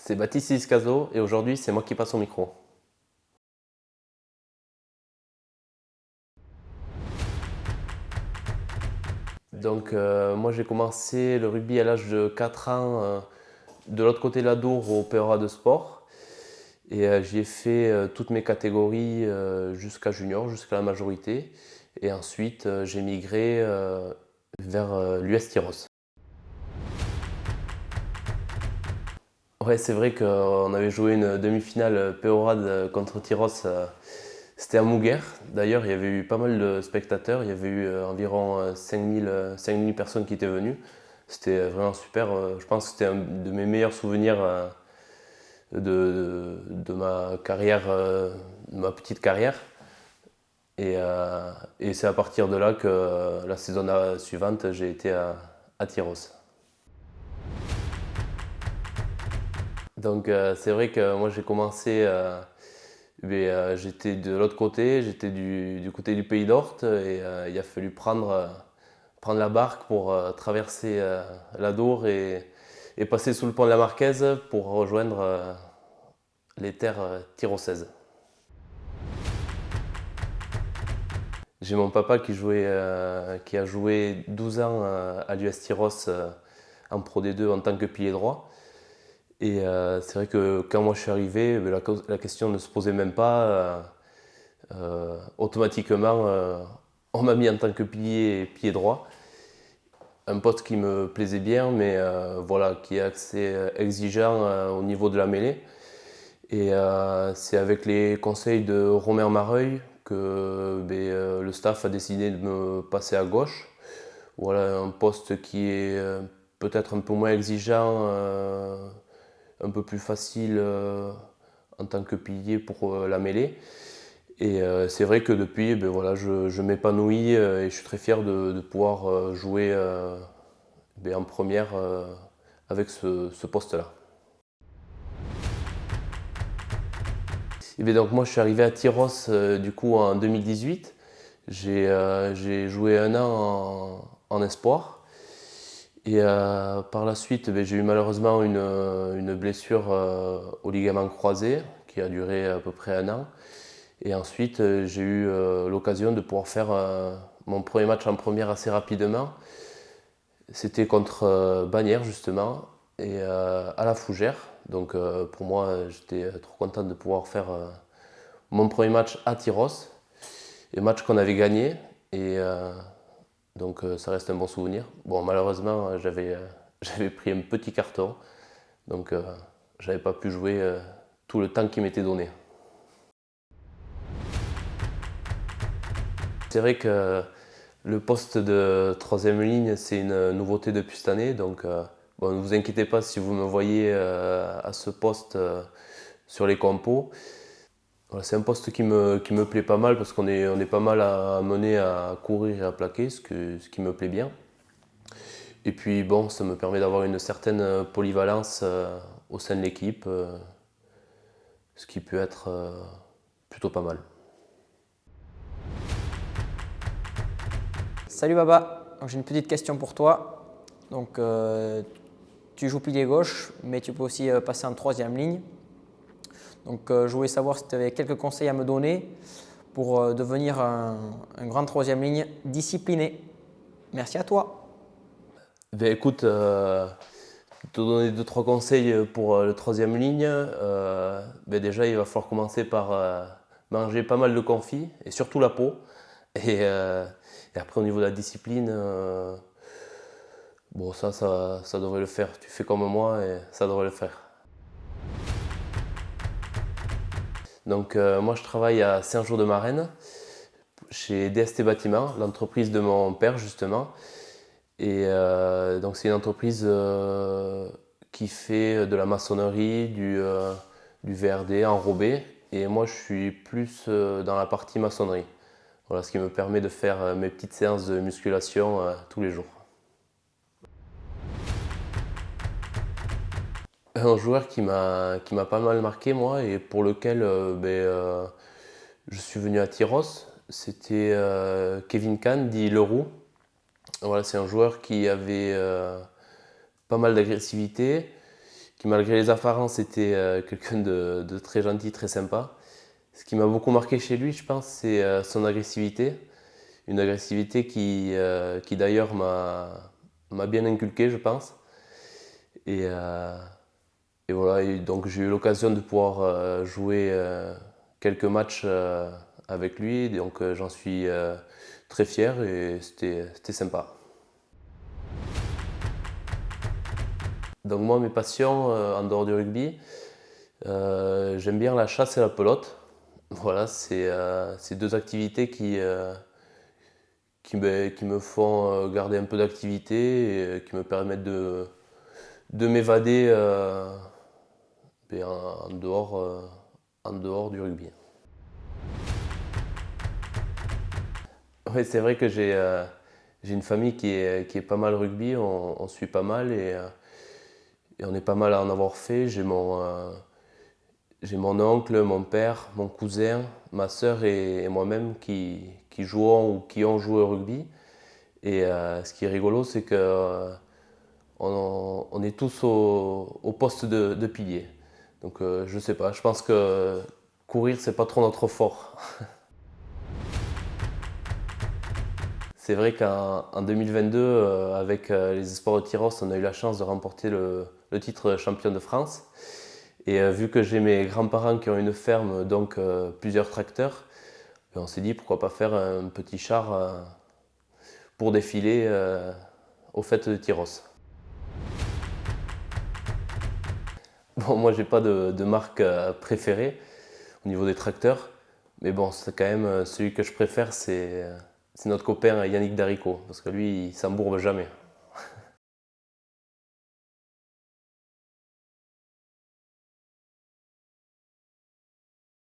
C'est Baptiste Iscazo et aujourd'hui c'est moi qui passe au micro. Moi j'ai commencé le rugby à l'âge de 4 ans de l'autre côté de la Dour au PERA de sport et j'y ai fait toutes mes catégories jusqu'à junior, jusqu'à la majorité et ensuite j'ai migré vers l'US Tyros. Ouais, c'est vrai qu'on avait joué une demi-finale PERA contre Tyros. C'était à Mouguer. D'ailleurs, il y avait eu pas mal de spectateurs. Il y avait eu environ 5000 personnes qui étaient venues. C'était vraiment super. Je pense que c'était un de mes meilleurs souvenirs de ma carrière, de ma petite carrière. Et c'est à partir de là que la saison suivante, j'ai été à Tyros. C'est vrai que moi j'ai commencé, j'étais de l'autre côté, j'étais du côté du Pays d'Orthe et il a fallu prendre la barque pour traverser la Dour et passer sous le pont de la Marquise pour rejoindre les terres tyrosaises. J'ai mon papa qui a joué 12 ans à l'US Tyros en Pro D2 en tant que pilier droit. Et c'est vrai que quand moi je suis arrivé, la question ne se posait même pas. Automatiquement, on m'a mis en tant que pied droit. Un poste qui me plaisait bien, mais voilà, qui est assez exigeant au niveau de la mêlée. Et c'est avec les conseils de Romain Mareuil que le staff a décidé de me passer à gauche. Voilà, un poste qui est peut-être un peu moins exigeant, un peu plus facile en tant que pilier pour la mêlée. Et c'est vrai que depuis, voilà, je m'épanouis et je suis très fier de pouvoir jouer en première avec ce poste-là. Donc moi je suis arrivé à Tyros du coup en 2018. J'ai joué un an en espoir. Et par la suite, j'ai eu malheureusement une blessure au ligament croisé qui a duré à peu près un an. Et ensuite, j'ai eu l'occasion de pouvoir faire mon premier match en première assez rapidement. C'était contre Bagnères justement et à la Fougère. Pour moi, j'étais trop content de pouvoir faire mon premier match à Tyros. Et match qu'on avait gagné. Et ça reste un bon souvenir. Bon, malheureusement, j'avais pris un petit carton. Donc j'avais pas pu jouer tout le temps qui m'était donné. C'est vrai que le poste de troisième ligne, c'est une nouveauté depuis cette année. Ne vous inquiétez pas si vous me voyez à ce poste sur les compos. Voilà, c'est un poste qui me plaît pas mal parce on est pas mal amené à courir et à plaquer, ce qui me plaît bien. Et puis bon, ça me permet d'avoir une certaine polyvalence au sein de l'équipe, ce qui peut être plutôt pas mal. Salut Baba, j'ai une petite question pour toi. Tu joues pilier gauche, mais tu peux aussi passer en troisième ligne. Je voulais savoir si tu avais quelques conseils à me donner pour devenir un grand troisième ligne discipliné. Merci à toi. Écoute, te donner deux trois conseils pour le troisième ligne. Déjà, il va falloir commencer par manger pas mal de confit et surtout la peau. Et, euh, et après, au niveau de la discipline, ça devrait le faire. Tu fais comme moi et ça devrait le faire. Moi, je travaille à Saint-Jean-de-Marennes, chez DST Bâtiment, l'entreprise de mon père justement. Et c'est une entreprise qui fait de la maçonnerie, du VRD enrobé. Et moi, je suis plus dans la partie maçonnerie. Voilà, ce qui me permet de faire mes petites séances de musculation tous les jours. Un joueur qui m'a pas mal marqué, moi, et pour lequel je suis venu à Tyros, c'était Kevin Kahn, dit Leroux. Voilà, c'est un joueur qui avait pas mal d'agressivité, qui malgré les apparences était quelqu'un de très gentil, très sympa. Ce qui m'a beaucoup marqué chez lui, je pense, c'est son agressivité. Une agressivité qui d'ailleurs m'a bien inculqué, je pense. Et, et voilà, et donc j'ai eu l'occasion de pouvoir jouer quelques matchs avec lui, donc j'en suis très fier et c'était sympa. Donc moi, mes passions en dehors du rugby, j'aime bien la chasse et la pelote. Voilà, c'est deux activités qui me font garder un peu d'activité et qui me permettent de m'évader en dehors du rugby. Ouais, c'est vrai que j'ai une famille qui est pas mal rugby, on suit pas mal et on est pas mal à en avoir fait. J'ai mon oncle, mon père, mon cousin, ma sœur et moi-même qui jouons ou qui ont joué au rugby. Et ce qui est rigolo, c'est que on est tous au poste de pilier. Donc je sais pas, je pense que courir, c'est pas trop notre fort. C'est vrai qu'en 2022, avec les Espoirs de Tyrosse, on a eu la chance de remporter le titre de champion de France. Et vu que j'ai mes grands-parents qui ont une ferme, donc plusieurs tracteurs, on s'est dit pourquoi pas faire un petit char pour défiler aux fêtes de Tyrosse. Bon, moi j'ai pas de marque préférée au niveau des tracteurs, mais bon, c'est quand même celui que je préfère, c'est notre copain Yannick Darico, parce que lui il s'embourbe jamais.